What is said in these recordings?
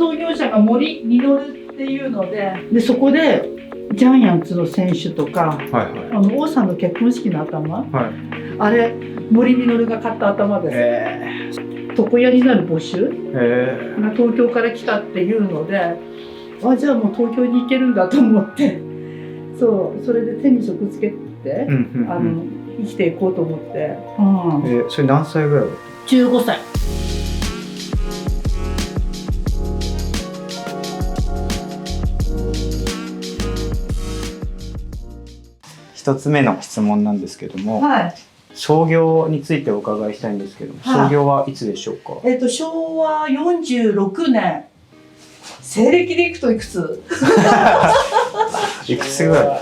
創業者が森実っていうので、そこでジャイアンツの選手とか、王さんの結婚式の頭、あれ森実が買った頭です。床屋になる募集が東京から来たっていうので、じゃあもう東京に行けるんだと思って、それで手に職つけて生きていこうと思って。それ何歳ぐらい？15歳。一つ目の質問なんですけども、創業についてお伺いしたいんですけども、創業はいつでしょうか？昭和46年。西暦でいくといくつ？いくつぐらい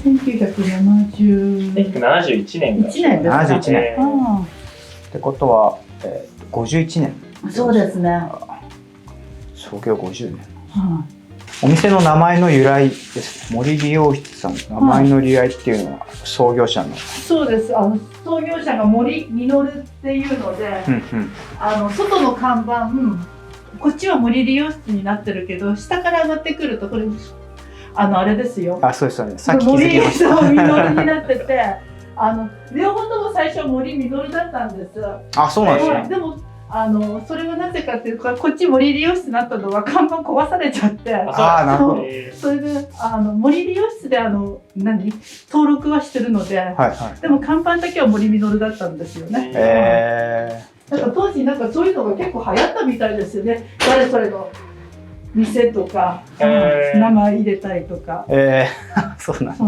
？1971年ですね。71年。ってことは、51年。そうですね。創業50年。お店の名前の由来ですね。森理容室さんの名前の由来っていうのは創業者の。そうです。創業者が森実っていうので、外の看板、こっちは森理容室になってるけど、下から上がってくるとこれあれですよ。そうですよね。さっき気づきました。森実になってて、両方とも最初森実だったんです。そうなんですね。でもそれはなぜかっていうか、こっち森理容室になったのは看板壊されちゃって、なるほど。それで森理容室で登録はしてるので、でも看板だけは森実だったんですよね。当時そういうのが結構流行ったみたいですよね。誰それの店とか名前入れたりとか。そうなんで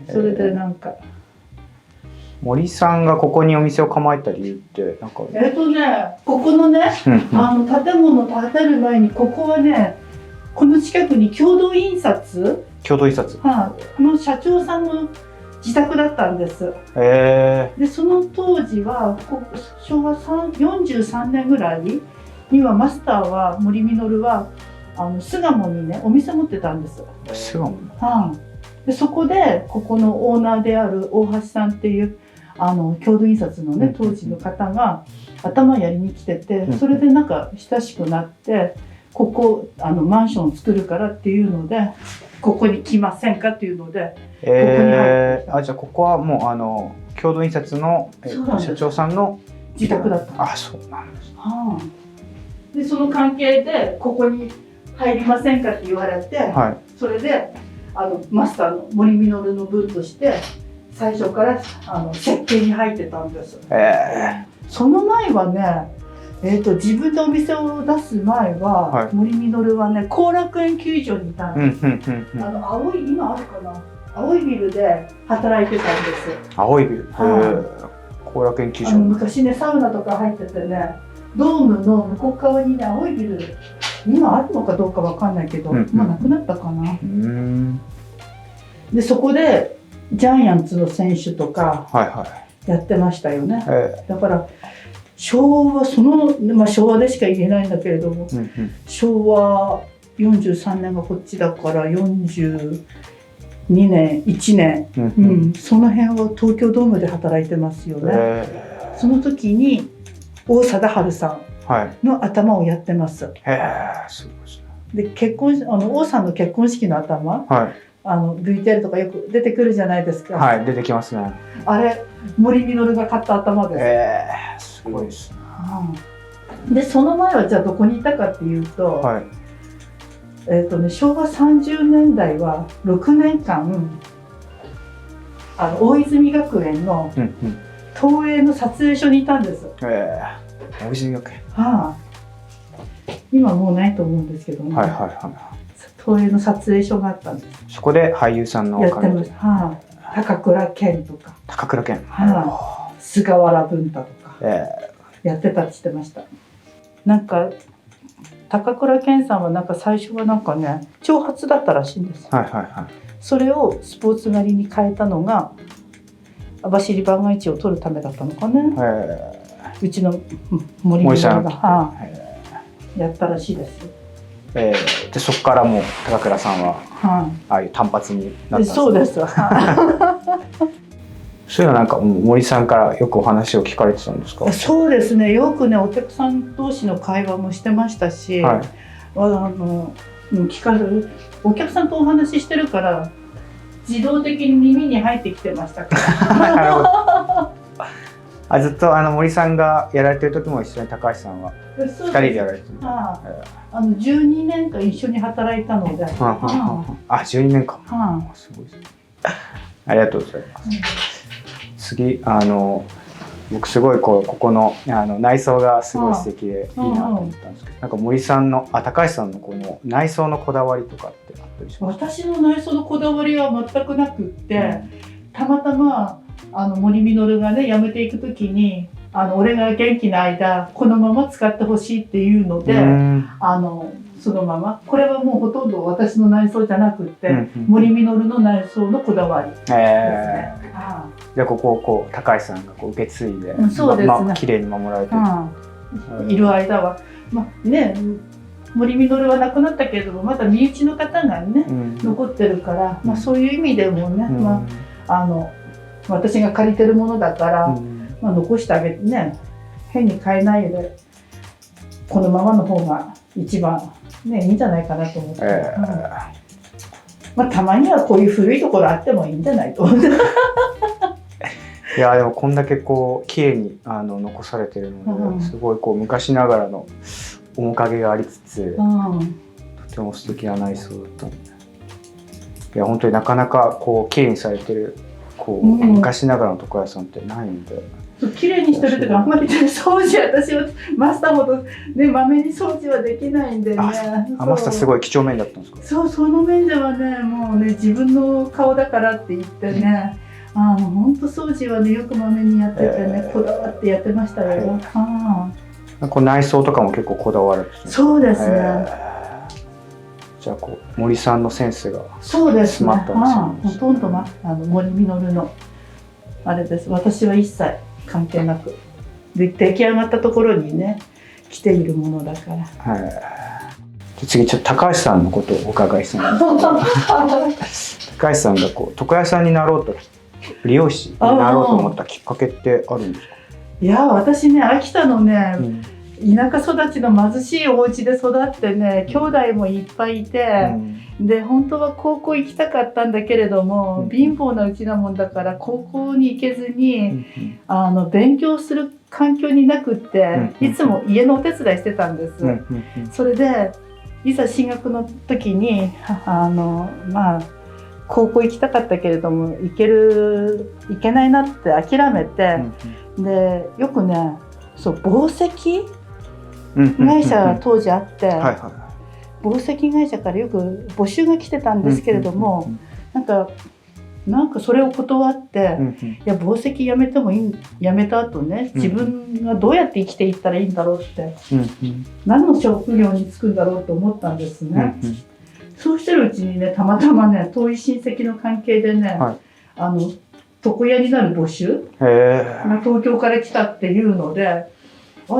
す。それで森さんがここにお店を構えた理由ってこここのね、建物建てる前に、ここはね、この近くに共同印刷の社長さんの自宅だったんです。でその当時は昭和43年ぐらいにはマスターは森実は巣鴨にねお店持ってたんです。巣鴨？でそこでここのオーナーである大橋さんっていう共同印刷のね当時の方が頭やりに来てて、それで親しくなって、ここマンションを作るからっていうので、ここに来ませんかっていうので、ここに入ってきた。じゃあここはもう共同印刷の社長さんの自宅だった。そうなんです。でその関係でここに入りませんかって言われて、それでマスターの森実の分として最初から設計に入ってたんです。その前はね、自分でお店を出す前は、森実はね後楽園球場にいたんです。今あるかな、青いビルで働いてたんです。青いビル。後楽園球場。昔ねサウナとか入っててね、ドームの向こう側にね青いビル、今あるのかどうかわかんないけど、なくなったかな。でそこでジャイアンツの選手とかやってましたよね。だから昭和昭和でしか言えないんだけれども、昭和43年がこっちだから42年1年、その辺は東京ドームで働いてますよね。その時に王貞治さんの頭をやってます。で王さんの結婚式の頭、VTR とかよく出てくるじゃないですか。出てきますね。あれ森実が買った頭です。すごいですね。でその前はじゃあどこにいたかっていうと、昭和30年代は6年間大泉学園の東映の撮影所にいたんです。大泉学園。今もうないと思うんですけどね。東映の撮影所があったんです。そこで俳優さんのやってました。高倉健とか。高倉健。菅原文太とかやってたって言ってました。高倉健さんは最初は長髪だったらしいんです。それをスポーツ刈りに変えたのが網走番外地を取るためだったのかね。うちの森さんがやったらしいです。でそこからもう高倉さんはああいう単発になったんです。そうです。そういうのなんか森さんからよくお話を聞かれてたんですか？そうですね、よくねお客さん同士の会話もしてましたし、はい、聞かれるお客さんとお話ししてるから自動的に耳に入ってきてましたから。なるほど。ずっと森さんがやられてる時も一緒に高橋さんは2人でやられてる。12年間一緒に働いたので。12年間。すごいですね。ありがとうございます。次僕すごいここの内装がすごい素敵でいいなと思ったんですけど、なんか森さんの高橋さんのこの内装のこだわりとかってあったりしますか？私の内装のこだわりは全くなくって、たまたま森実がね辞めていく時に俺が元気な間このまま使ってほしいっていうので、そのままこれはもうほとんど私の内装じゃなくって、森実の内装のこだわりですね。じゃあここを高橋さんが受け継いで、そうですね、綺麗に守られている間は、ね、森実は亡くなったけれどもまだ身内の方がね、残ってるから、そういう意味でもね、私が借りてるものだから、残してあげてね、変に変えないでこのままの方が一番ねいいんじゃないかなと思って、たまにはこういう古いところあってもいいんじゃないと思って。いやでもこんだけ綺麗に残されてるので、すごい昔ながらの面影がありつつ、とても素敵な内装だったんで、いや本当になかなか綺麗にされてる昔ながらの床屋さんってないんで。綺麗にしてるとかあんまり掃除、私はマスターほどねまめに掃除はできないんでね。マスターすごい几帳面だったんですか？その面ではね、もうね自分の顔だからって言ってね、本当掃除はねよくまめにやっててね、こだわってやってましたよ。内装とかも結構こだわるんですね。そうですね。じゃあ森さんのセンスが詰まったんですね。ほとんど森実のあれです。私は一切関係なく出来上がったところにね来ているものだから。次ちょっと高橋さんのことをお伺いしたいんですけど、高橋さんが床屋さんになろうと、理容師になろうと思ったきっかけってあるんですか？いや私ね秋田のね、田舎育ちの貧しいお家で育ってね、兄弟もいっぱいいて、で本当は高校行きたかったんだけれども、貧乏なうちなもんだから高校に行けずに、勉強する環境になくって、いつも家のお手伝いしてたんです。それでいざ進学の時に高校行きたかったけれども行けないなって諦めて、でよくね紡績会社当時あって、紡績会社からよく募集が来てたんですけれども、なんかそれを断って、いや紡績やめてもいい、やめた後ね自分がどうやって生きていったらいいんだろうって、何の職業に就くんだろうと思ったんですね。そうしてるうちにねたまたまね遠い親戚の関係でね、床屋になる募集が東京から来たっていうので、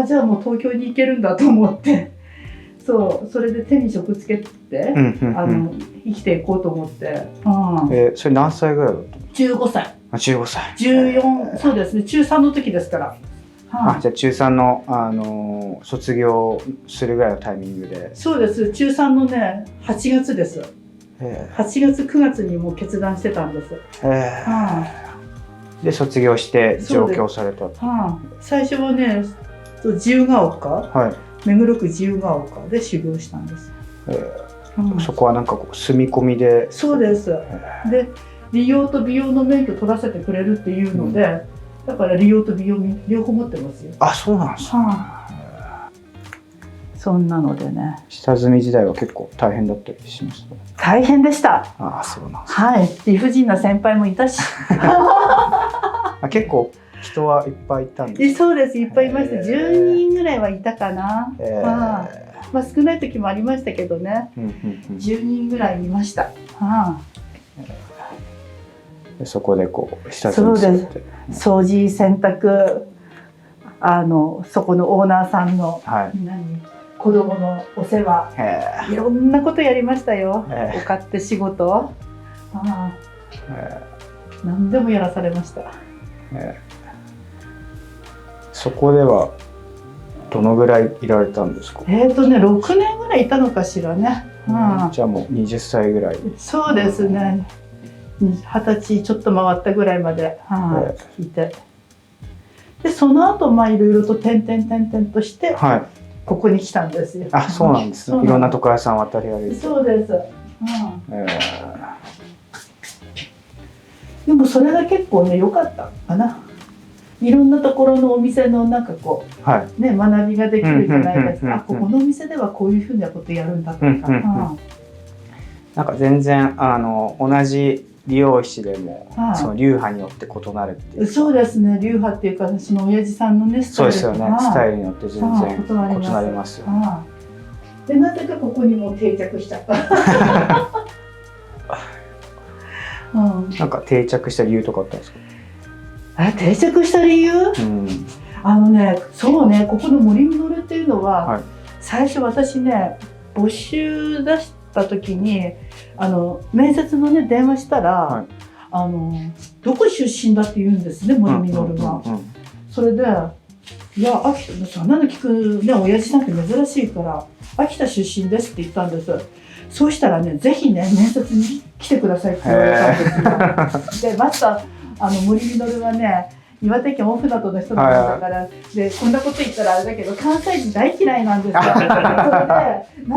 じゃあもう東京に行けるんだと思って、それで手に職つけて生きていこうと思って。それ何歳ぐらいだったの？15歳。15歳。14、そうですね、中3の時ですから。じゃあ中3の卒業するぐらいのタイミングで。そうです、中3のね8月です。8月9月にもう決断してたんです。で卒業して上京された。最初はね自由が丘、目黒区自由が丘で修行したんです。そこはなんか住み込みで。そうです。で理容と美容の免許取らせてくれるっていうので、だから理容と美容両方持ってますよ。そうなんですか。そんなのでね。下積み時代は結構大変だったりしました？大変でした。そうなんです。理不尽な先輩もいたし。結構人はいっぱいいたんです。そうです、いっぱいいました。10人ぐらいはいたかな。少ない時もありましたけどね。10人ぐらいいました。そこで下積みされて。掃除、洗濯、そこのオーナーさんの、子供のお世話、いろんなことやりましたよ。お勝手仕事。何でもやらされました。そこではどのぐらいいられたんですか？6年ぐらいいたのかしらね。じゃあもう20歳ぐらい。そうですね。20歳ちょっと回ったぐらいまで、いて。で、その後、いろいろと転々として、ここに来たんですよ。あ、そうなんですね。いろんな床屋さん渡り歩いて。そうです。でもそれが結構ね、良かったかな。いろんなところのお店のなんかこう、ね、学びができるじゃないですか。ここのお店ではこういうふうなことやるんだとか。なんか全然同じ理容師でも、その流派によって異なるっていう。そうですね。流派っていうか、その親父さんのね、スタイル。そうですよね。スタイルによって全然異なりますよ。で、なぜかここにも定着しちゃった。なんか定着した理由とかあったんですか？定着した理由？そうね、ここの森みのるっていうのは、最初私ね、募集出した時に面接のね電話したら、どこ出身だって言うんですね、森みのるが。それで「いや秋田、そんなの聞くね親父さんって珍しいから秋田出身です」って言ったんです。そうしたらね、ぜひね面接に来てくださいって言われたんですよ。でまた森みのるはね、岩手県大船渡の人なんだから、でこんなこと言ったらあれだけど関西人大嫌いなんですよ。それでなん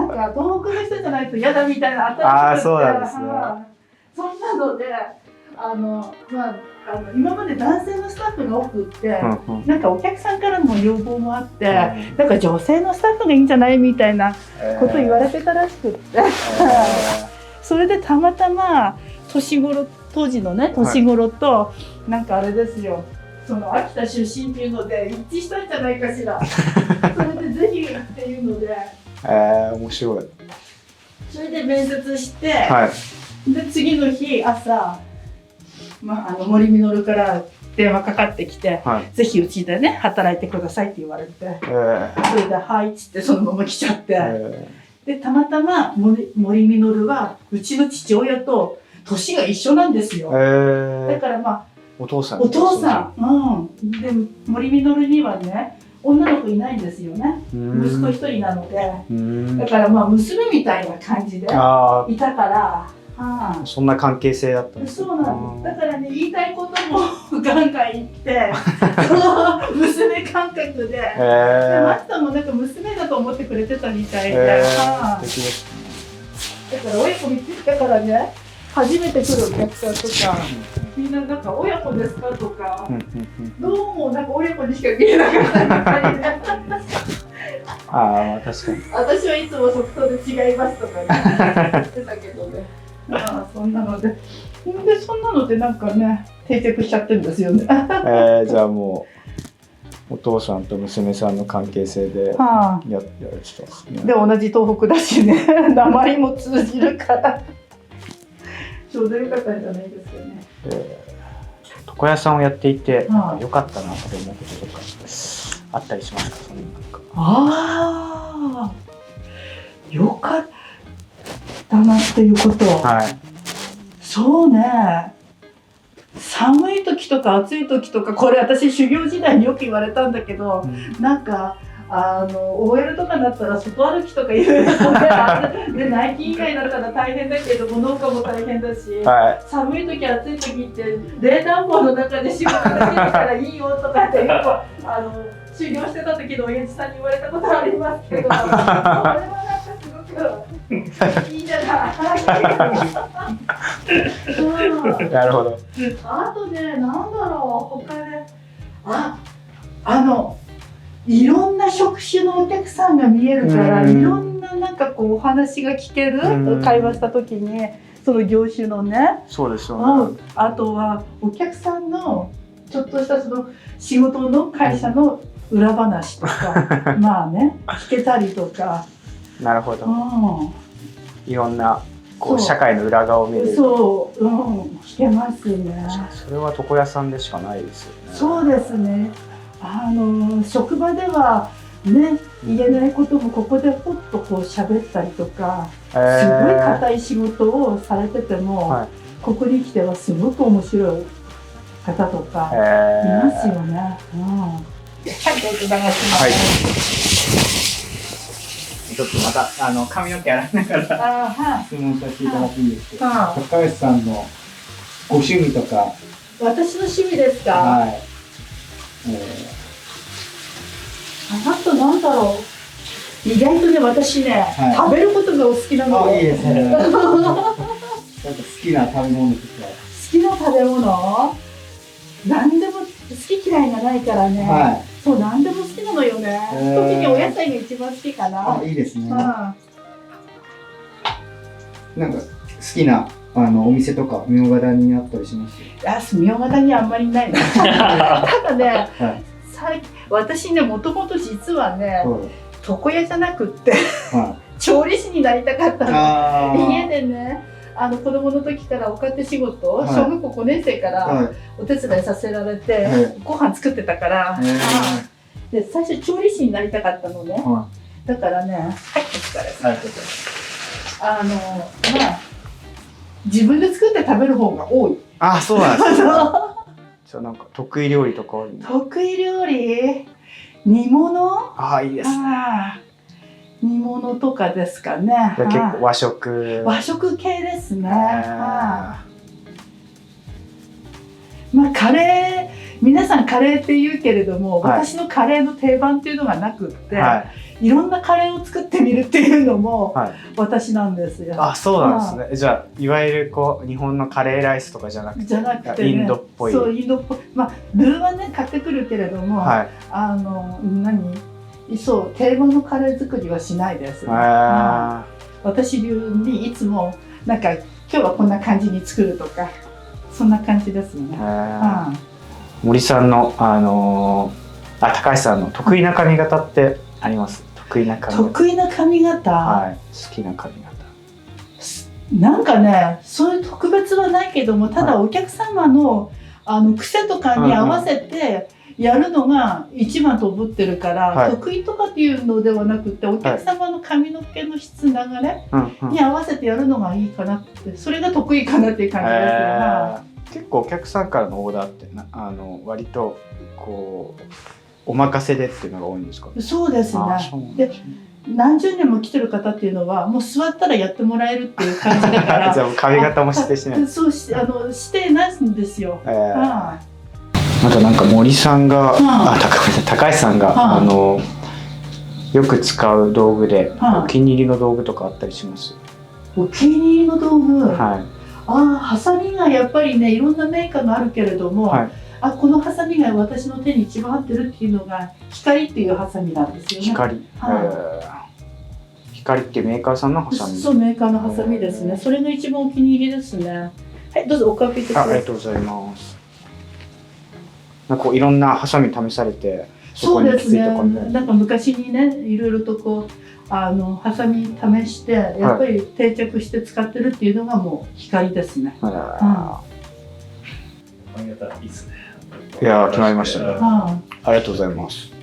か東北の人じゃないと嫌だみたいな新しくて、そんなので今まで男性のスタッフが多くって、なんかお客さんからの要望もあって、なんか女性のスタッフがいいんじゃないみたいなこと言われてたらしくって、それでたまたま当時のね年頃と、なんかあれですよ、その秋田出身っていうので一致したんじゃないかしら。それでぜひっていうので、面白い。それで面接して、で次の日朝、森みのるから電話かかってきて、ぜひうちでね働いてくださいって言われて、それで「はい」っつってそのまま来ちゃって、でたまたま森みのるはうちの父親と年が一緒なんですよ。だからお父さん。で森みのるにはね女の子いないんですよね。息子一人なので、だから娘みたいな感じでいたから。そんな関係性だったんです。そうなんです。だからね、言いたいこともガンガン言って、その娘感覚で、マスターもなんか娘だと思ってくれてたみたいで、だから親子見つけたからね、初めて来るお客さんとか、みんななんか親子ですかとか、どうもなんか親子にしか見えなかったみたいで。確かに。私はいつも即答で違いますとか言ってたけどね。そんなので、そんなのでなんかね定着しちゃってるんですよね。じゃあもうお父さんと娘さんの関係性でやられてたんですね。で同じ東北だしね、名前も通じるからちょうどよかったんじゃないですかね。床屋さんをやっていて良かったなって思うこととかあったりしますか？そのなんかよかったなっていうこと、そうね、寒い時とか暑い時とか、これ私修行時代によく言われたんだけど、なんかOL とかだったら外歩きとかいうので内勤以外になるから大変だけども農家も大変だし、寒い時暑い時って冷暖房の中で仕事できるからいいよとかってよく修行してた時の親父さんに言われたことありますけど、これはなんかすごくいいじゃない。なるほど。あとね、なんだろう、他でいろんな職種のお客さんが見えるから、いろんななんかこうお話が聞ける、会話した時にその業種のね。そうですよね。あとはお客さんのちょっとしたその仕事の会社の裏話とか聞けたりとか。なるほど。いろんなこう社会の裏側を見る。聞けますね。それは床屋さんでしかないですよね。そうですね。職場ではね言えないこともここでポッとこう喋ったりとか、すごい硬い仕事をされてても、ここに来てはすごく面白い方とかいーますよね。うん、はい、どうぞ流します。はい。ちょっとまた髪の毛洗いながら質問させていただくんですけど、高橋さんのご趣味とか。私の趣味ですか。はい。あとなんだろう。意外とね、私ね、はい、食べることがお好きなので。いいですね。なんか好きな食べ物とか。好きな食べ物。何でも好き嫌いがないからね。はい、そう、何でも好きなのよね。特にお野菜が一番好きかな。いいですね。なんか好きなお店とか茗荷谷にあったりします？茗荷谷あんまりないな。ただね、はい、私ね、もともと実はね、床屋じゃなくって、はい、調理師になりたかったの。家でね、子供の時からお家庭仕事、はい、小学校5年生からお手伝いさせられて、はい、ご飯作ってたから、で最初調理師になりたかったのね。だからね、はい、お疲れ様です。まあ自分で作って食べる方が多い。あ、そうなんですね。じゃあなんか得意料理とかある？得意料理、煮物。あ、いいですね。煮物とかですかね。結構和食。和食系ですね。まあカレー、皆さんカレーって言うけれども、はい、私のカレーの定番っていうのがなくって、はい、いろんなカレーを作ってみるっていうのも私なんですよ。あ、そうなんですね。じゃあいわゆるこう日本のカレーライスとかじゃなくて、ね、インドっぽい。そう、インドっぽい。まあルーはね買ってくるけれども、はい、そう定番のカレー作りはしないです。私流にいつもなんか今日はこんな感じに作るとか、そんな感じですよね。森さんの高橋さんの得意な髪型ってあります？得意な髪型。得意な髪型。はい。好きな髪型。なんかね、そういう特別はないけども、ただお客様の癖とかに合わせてやるのが一番と思ってるから、はい、得意とかっていうのではなくて、お客様の髪の毛の質流れに合わせてやるのがいいかなって、それが得意かなっていう感じですよね。結構お客さんからのオーダーって割とこうお任せでっていうのが多いんですか？そうですね。で、何十年も来てる方っていうのはもう座ったらやってもらえるっていう感じだからじゃあ髪型も指定しない。そうしてないんですよ。またなんか森さんが、高橋さんがよく使う道具でお気に入りの道具とかあったりします？お気に入りの道具、はい、ハサミがやっぱりね、いろんなメーカーがあるけれども、はい、このハサミが私の手に一番合ってるっていうのが光っていうハサミなんですよね。光っていうメーカーさんのハサミ。そう、メーカーのハサミですね。それが一番お気に入りですね。はい、どうぞおかけください。ありがとうございます。なんかいろんなハサミ試されて、そうですね。なんか昔にね、いろいろとこうハサミ試してやっぱり定着して使ってるっていうのがもう光ですね。髪型いいですね。いや、決まりましたね。ありがとうございます。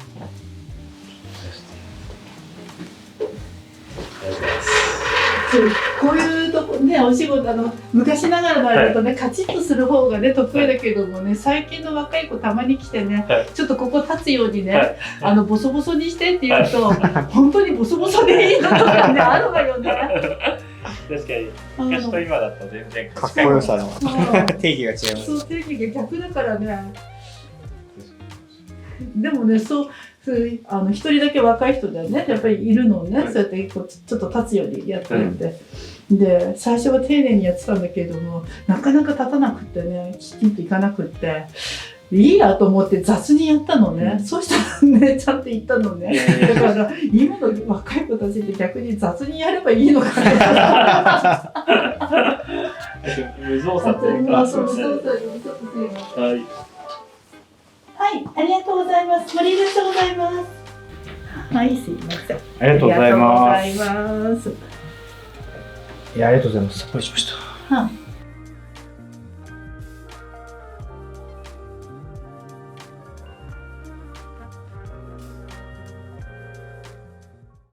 こういうとこね、お仕事昔ながらのあれだとね、カチッとする方がね得意だけどもね、最近の若い子たまに来てね、ちょっとここ立つようにね、ボソボソにしてって言うと、本当にボソボソでいいのとかね、あるわよね。確かに昔と今だと全然かっこよさの定義が違います。そう、定義が逆だからね。でもね、一人だけ若い人でね、やっぱりいるのをね、そうやってこうちょっと立つようにやってるんで、で最初は丁寧にやってたんだけれども、なかなか立たなくってね、きちんといかなくって、いいやと思って雑にやったのね。そうしたらね、ちゃんと言ったのね。だから今の若い子たちって逆に雑にやればいいのかな。無造作というか。はい。はい、ありがとうございます。ありがとうございます。はい、すいません。ありがとうございます。ありがとうございます。いや、ありがとうございます。さっぱりしました。